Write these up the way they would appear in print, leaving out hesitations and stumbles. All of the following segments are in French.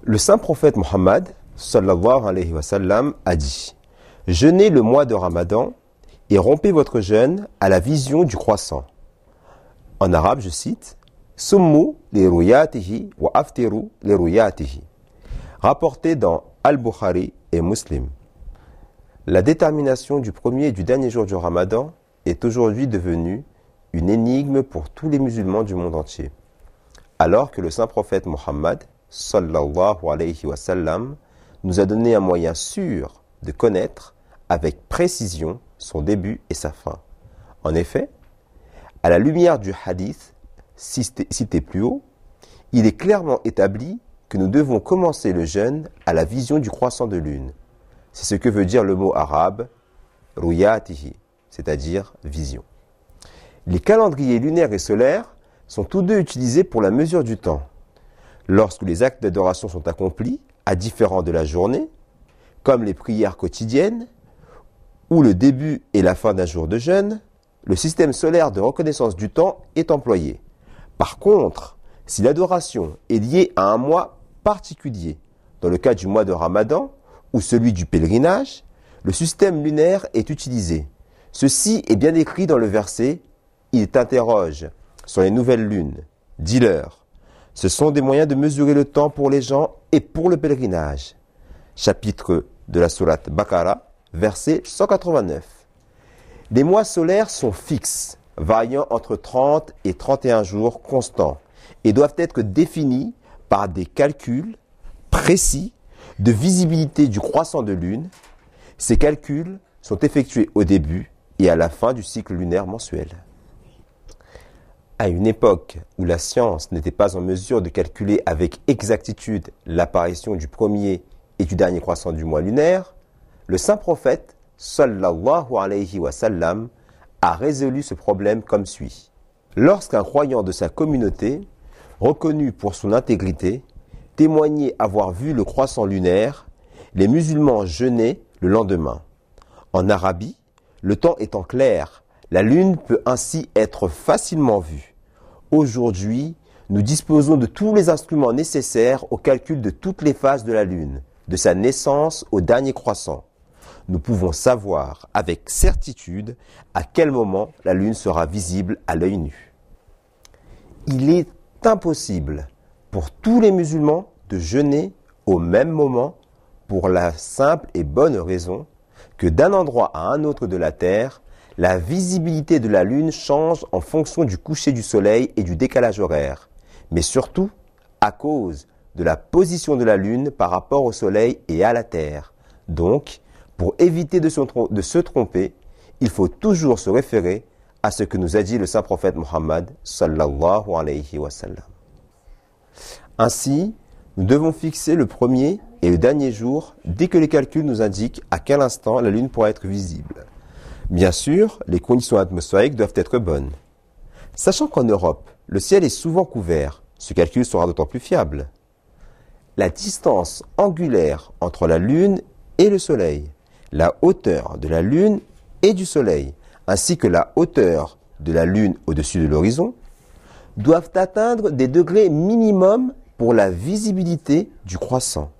Le saint prophète Mohammed sallallahu alayhi wa sallam a dit: jeûnez le mois de Ramadan et rompez votre jeûne à la vision du croissant. En arabe, je cite: Summu li ruyatihi wa aftiru li ruyatihi. Rapporté dans Al-Bukhari et Muslim. La détermination du premier et du dernier jour du Ramadan est aujourd'hui devenue une énigme pour tous les musulmans du monde entier. Alors que le saint prophète Mohammed sallallahu alayhi wa sallam nous a donné un moyen sûr de connaître avec précision son début et sa fin. En effet, à la lumière du hadith cité plus haut, il est clairement établi que nous devons commencer le jeûne à la vision du croissant de lune. C'est ce que veut dire le mot arabe ruyatihi, c'est-à-dire vision. Les calendriers lunaires et solaires sont tous deux utilisés pour la mesure du temps. Lorsque les actes d'adoration sont accomplis, à différents de la journée, comme les prières quotidiennes, ou le début et la fin d'un jour de jeûne, le système solaire de reconnaissance du temps est employé. Par contre, si l'adoration est liée à un mois particulier, dans le cas du mois de Ramadan ou celui du pèlerinage, le système lunaire est utilisé. Ceci est bien écrit dans le verset « Il t'interroge sur les nouvelles lunes. Dis-leur, ce sont des moyens de mesurer le temps pour les gens et pour le pèlerinage. » Chapitre de la sourate Baqara, verset 189. Les mois solaires sont fixes, variant entre 30 et 31 jours constants, et doivent être définis par des calculs précis de visibilité du croissant de lune. Ces calculs sont effectués au début et à la fin du cycle lunaire mensuel. À une époque où la science n'était pas en mesure de calculer avec exactitude l'apparition du premier et du dernier croissant du mois lunaire, le saint prophète sallallahu alayhi wa sallam a résolu ce problème comme suit. Lorsqu'un croyant de sa communauté, reconnu pour son intégrité, témoignait avoir vu le croissant lunaire, les musulmans jeûnaient le lendemain. En Arabie, le temps étant clair, la lune peut ainsi être facilement vue. Aujourd'hui, nous disposons de tous les instruments nécessaires au calcul de toutes les phases de la lune, de sa naissance au dernier croissant. Nous pouvons savoir avec certitude à quel moment la lune sera visible à l'œil nu. Il est impossible pour tous les musulmans de jeûner au même moment pour la simple et bonne raison que d'un endroit à un autre de la terre, la visibilité de la lune change en fonction du coucher du soleil et du décalage horaire, mais surtout à cause de la position de la lune par rapport au soleil et à la terre. Donc, pour éviter de se tromper, il faut toujours se référer à ce que nous a dit le saint prophète Mohammed sallallahu alayhi wa sallam. Ainsi, nous devons fixer le premier et le dernier jour dès que les calculs nous indiquent à quel instant la lune pourra être visible. Bien sûr, les conditions atmosphériques doivent être bonnes. Sachant qu'en Europe, le ciel est souvent couvert, ce calcul sera d'autant plus fiable. La distance angulaire entre la lune et le soleil, la hauteur de la lune et du soleil, ainsi que la hauteur de la lune au-dessus de l'horizon, doivent atteindre des degrés minimums pour la visibilité du croissant.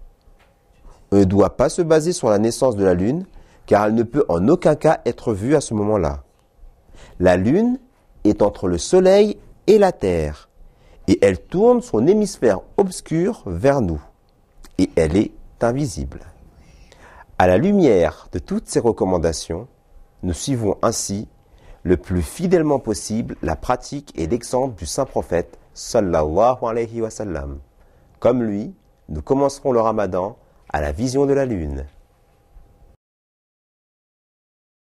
On ne doit pas se baser sur la naissance de la lune, car elle ne peut en aucun cas être vue à ce moment-là. La lune est entre le soleil et la terre, et elle tourne son hémisphère obscur vers nous, et elle est invisible. À la lumière de toutes ces recommandations, nous suivons ainsi le plus fidèlement possible la pratique et l'exemple du saint prophète sallallahu alayhi wa sallam. Comme lui, nous commencerons le Ramadan à la vision de la lune.